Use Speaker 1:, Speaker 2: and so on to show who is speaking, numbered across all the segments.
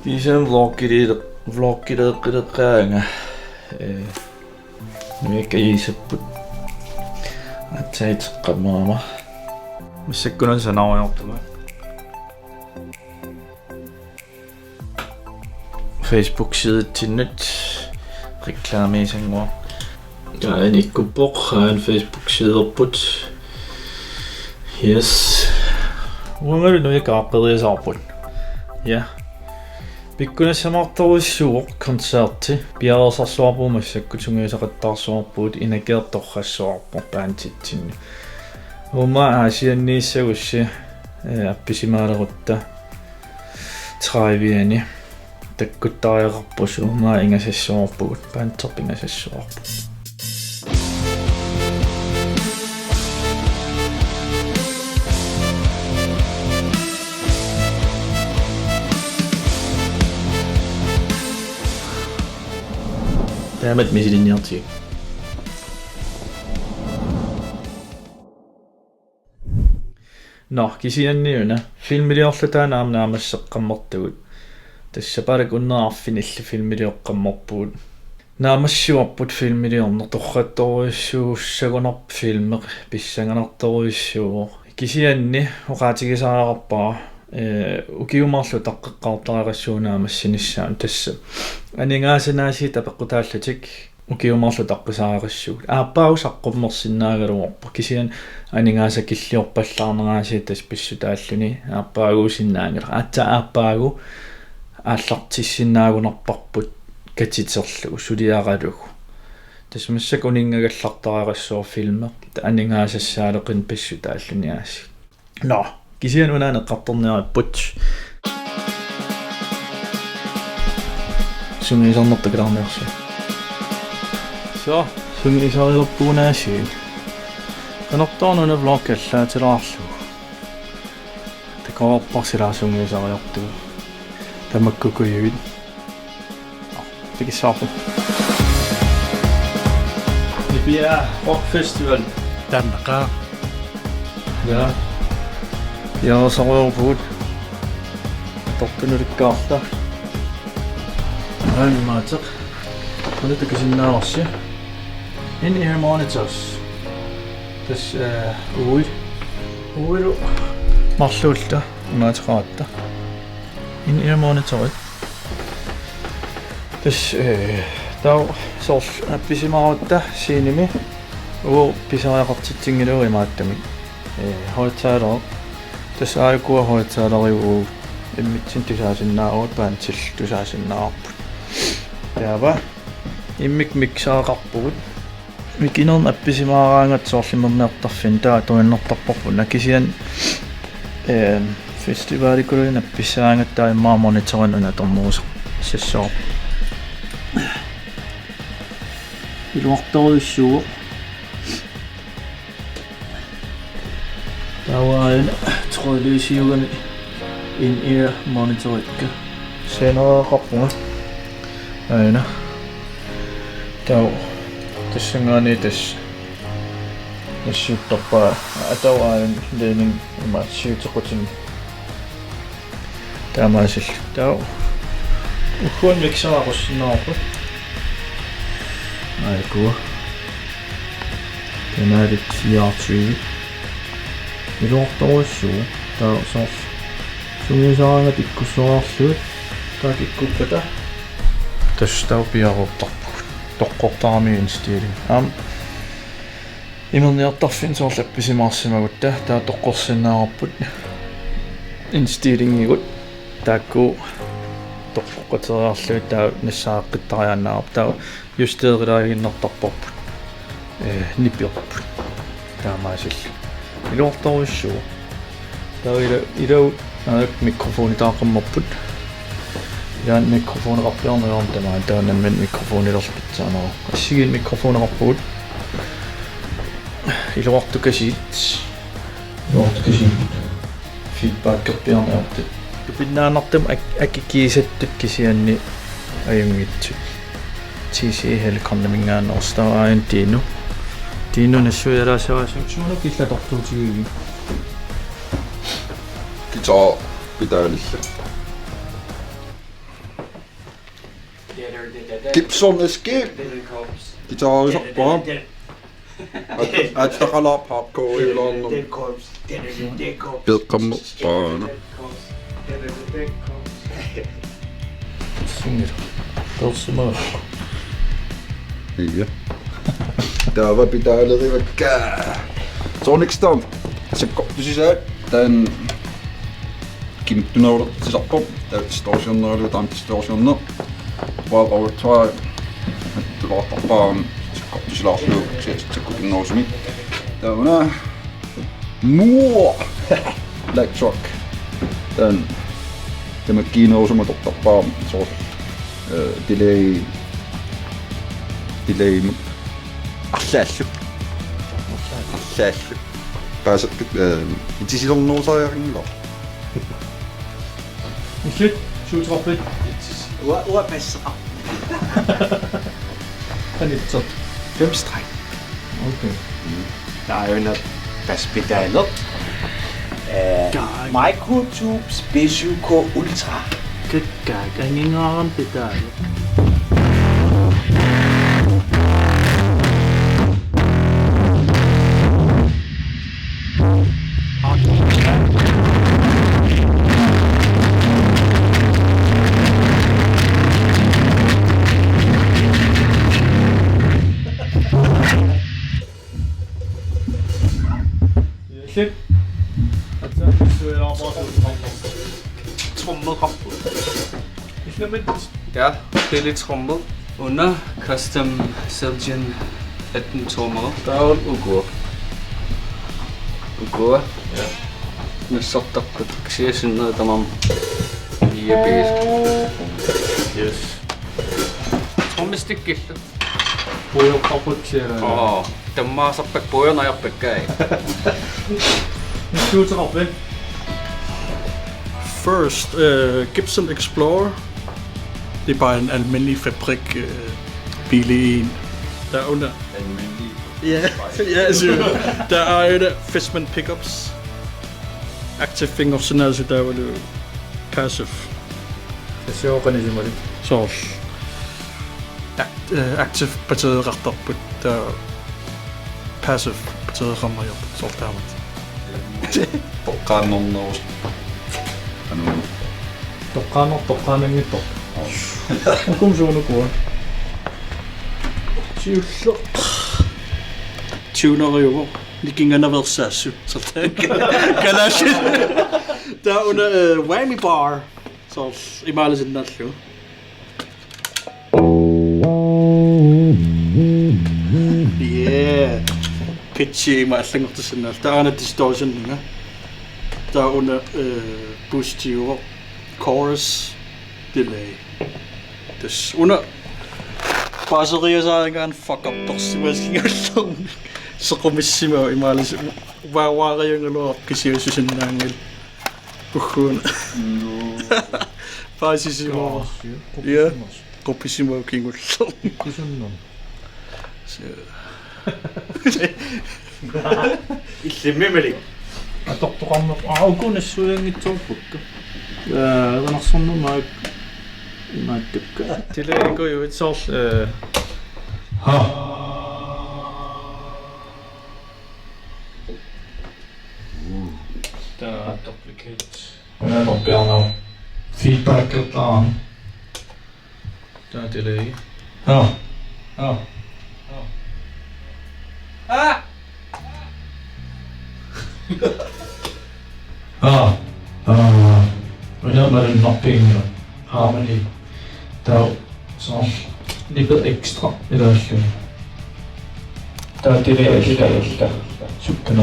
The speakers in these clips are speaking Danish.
Speaker 1: Kisien vloggireqqaanga nuikka iisapput atsaiteqqamaama missakkunan sanariortuma Facebook sidetinnut reklaamiisangua ikkupoq aan Facebook siderput yes uangalu nuikaaqqeriasarput ja pikkunassamartoruissuuq konserti Piareersarneq massakkutungiisaqattaarsuarpuut inakeertorrassuarpu paantitsinni uma Aasianniissagussi appisimalerutta traiviani takkuttariaqarpus uma ingasassuarpugut paanterpingasassuarpu Täämät misidinniarti. No, kisianniuna filmiliorlutaa naamasseqqammartugut. Tassa parakunnerarfinilli filmilioqqammarpuut. Naamassuarput filmiliorner torrattoruissuussagunarp filmer pissanganartoruissuu. Kisianni oqaatigisaararpaa ukiumarlu taqqeqqaartariarassuunaamassinissaun tassa aningaasanaasi tapeqqutaallatik ukiumarlu taqqisaarissuut aappaagusaqqummersinnaagaluorpa kisian aningaasakilliorpallaarneraasi tas pissutaalluni aappaaguusinnaangala aappaagu aallartissinnaagunarparput katiterlugu suliaqalugu tas massak uningagallartariarassuur filmer aningaasassaaleqin pissutaalluniaasi no kisian unaneqqartorniarapput sungiisarnertaqalarniarsu so sungiisarilerpugunaasiin qanertornuna vloggallaatilaarlu taqorparsilaasungiisariortugu tamakkukuyugit tikissaarpu Nipiaa Rock Festivaalimut
Speaker 2: Tannaqa
Speaker 1: ja Piareersarneq tortunulikkaarta maateq qulutakisinnaarsi in-ear monitors tas uilu marluulta maateqaatta in-ear monitorit tas tau soorl appisimaarutta siinimi pisariaqartitsingilugu imaattami højtaler tas aigua højtaleriu immitsin tusaasinnaarut paantil tusaasinnaarput taava immik miksaaqarpugut mikinern appisimaaraangat soorlimerneertarfin taa tuinnertarporpun nakisian festivaalikuluin appissaangat taa immaa monitorin unatormuusa sassoor iluartoruissuuq Tawaan trådløsjugerne in-ear monitoritkä senaqarpunga aina tau tassangani tas nassuttarpaa atawaan lening imatsiutequtin taamaasil tau ukkuan miksaraqussinnaarput aigua kanaalit 24 iluortoruissuu taa soorl sungiisarangat ikkussuarluut taakikkuppata tas tau piaruuttarput toqqortarami instiili imerniartarfin soorl appisimaarsimagutta taa toqqorsinnaarput instiilingigut taakku toqqoqateriarluut taa nassaaqqittariannaarp taa justeerilaaginnertarporput nipiorput taamaasil iluortoruissuu taa ilau mikrofonitaaqammarput jaan mikrofoneqarpiarnerortamaa taanamman mikrofonilerpitsaanera assigin mikrofoneqarpugut iluartukasiit feedback-qerpiarnerortat tupinnaanartam akkikiisattut kisianni ajungitsut TC helikonnamingaannersta aintinu tinu nassuialaasavaasunsuuna killatortuutigivi
Speaker 3: guitar pitaalilla
Speaker 2: Gibson skib. De tager også på. At der kalder popcorn i London. Velkommen barna.
Speaker 1: suuneri. Tossa
Speaker 2: Iya. Täällä pitää olla kää. Sonicsta. Se siis tän kimttunaudu sisappo. Tää stationaalu tai stationno. Val overtry. Tulla tapaan. Se koppi sillä on se kukin nousumi. Tää on Black Truck. Tän tämä kiinousuma tapaa. Se on delay Assassu. Pääset itse silloin nousaajarinilla.
Speaker 1: Nyt, suutrappit.
Speaker 3: Uapessa.
Speaker 1: Kanitsot.
Speaker 3: 5 streg.
Speaker 1: Okay.
Speaker 3: Der er jo noget baspedaler. Microtube Special K Ultra.
Speaker 1: Kekkaak, ang ingaran pedal. Shit.
Speaker 3: Trommelrappet. Ja, billig trommel. Under custom Celsian 18 trommer. Der er en ugur. Ugur? Ja. Med soft up på taxation og der man lige bil.
Speaker 1: Yes.
Speaker 3: Trommestikkel.
Speaker 1: Boyo kaputsiellä.
Speaker 3: Tämä sappek pojon ajappekkää.
Speaker 1: Suutrappit.
Speaker 4: First, Gibson Explorer. Det er bare en almindelig fabrik bil i en. Der er under.
Speaker 2: Almindelig.
Speaker 4: Ja, der er jo der Fishman pickups. Active fingersignal, der er jo passive.
Speaker 1: Se on kanisimmari.
Speaker 4: Så active batteriet ret op på der passive batteriet rammer jo så der var.
Speaker 2: Kannon nousi.
Speaker 1: Tokkanen nyt. Onko suunnu kuva?
Speaker 4: Tjusler. Tuner jo. Ligger der været sassu. Så kan der shit. Der er under whammy bar. Så i meget lidt nat jo. Yeah. Pitchy i meget længere til sådan. Der er en distortion nu. Der er under boost jo. Chorus delay. Det under Piareersarneq fuck up torsimasingallarni soqumissima imaalis waawaaqiyangaloo kisiususinnaangil pugguuna paasisimoo ja qopisimoo kingullarni
Speaker 1: Kusunnon.
Speaker 3: Illimmi Malik.
Speaker 1: Atortugullu. Ukunassuangitsuupukka. Qanarsornumaa imaatukka. Tilaingo jo itsoor Der duplicate.
Speaker 5: Remember Bernard. Feedback at down.
Speaker 1: Der er delay.
Speaker 5: Oh. Remember the knocking harmony. Der er så lidt ekstra i det. Der er det der. Super.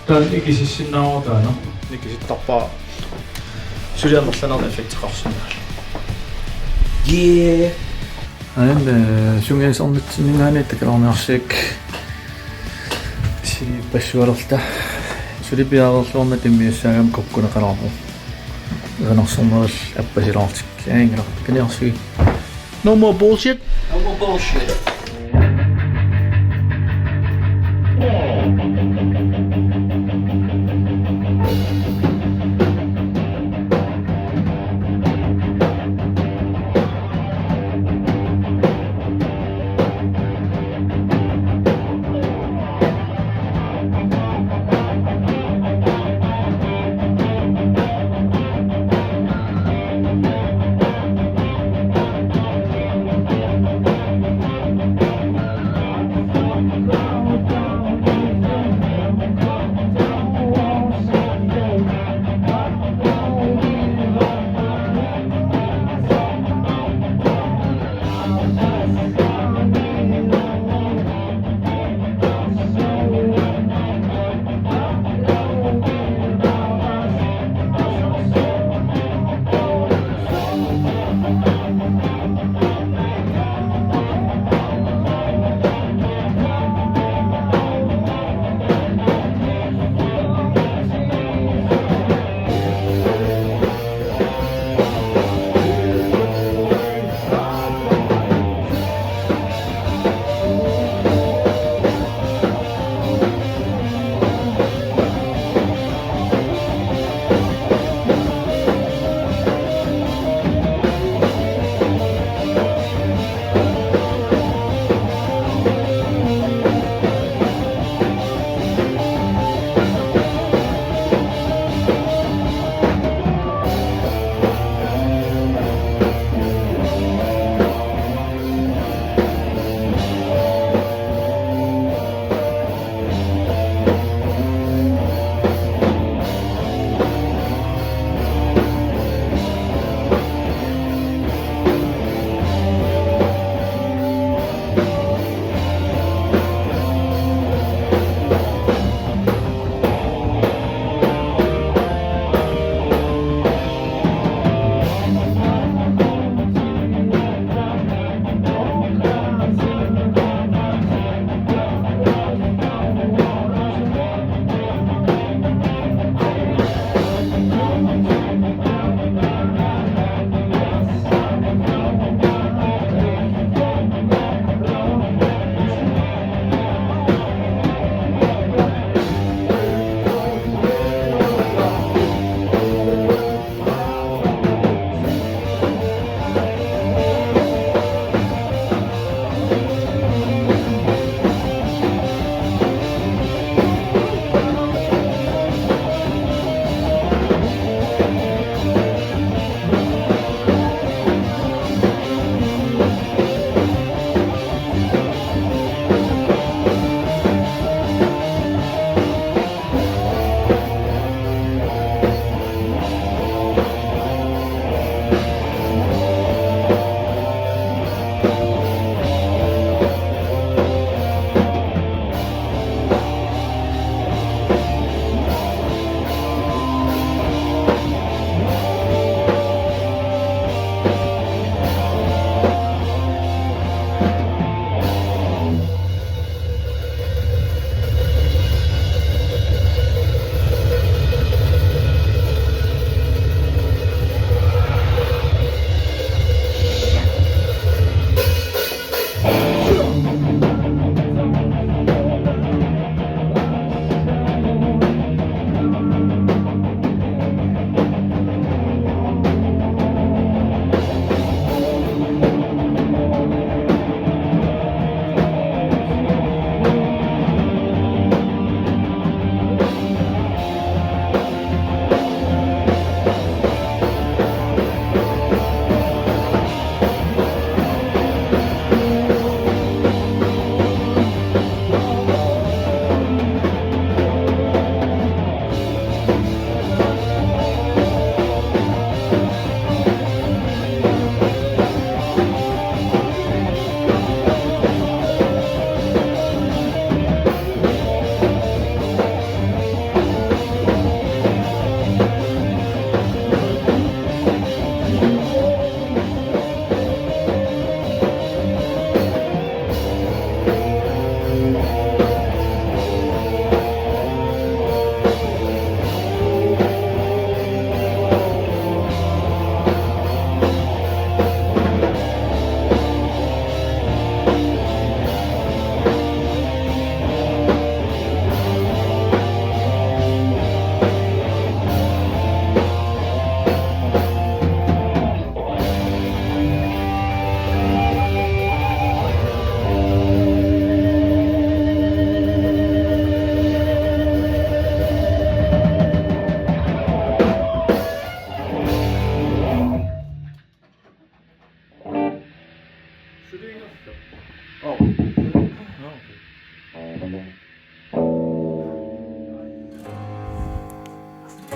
Speaker 5: Der er ikke sin navn der, no?
Speaker 1: Nikisit tapaa sydänmällään effektiqarsinnaa.
Speaker 3: Yeah.
Speaker 1: Aina sungisornitsinningaani takalaarniarsiak si passualerta sulipiaarerluarma timmiussaagam kokkuneqalarpu iqanarsorneril appasilaartik aangala kaniarsugi no more bullshit.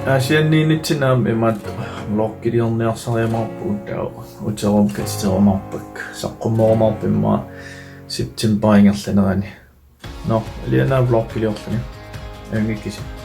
Speaker 1: Aasianniinitsinnaam imat vloggidiorniarsariamarpugut taa uterum katiterumarpak saqqummorumarpimma September ingerlanerani. No, liana vloggidiorlani. Angikkisi.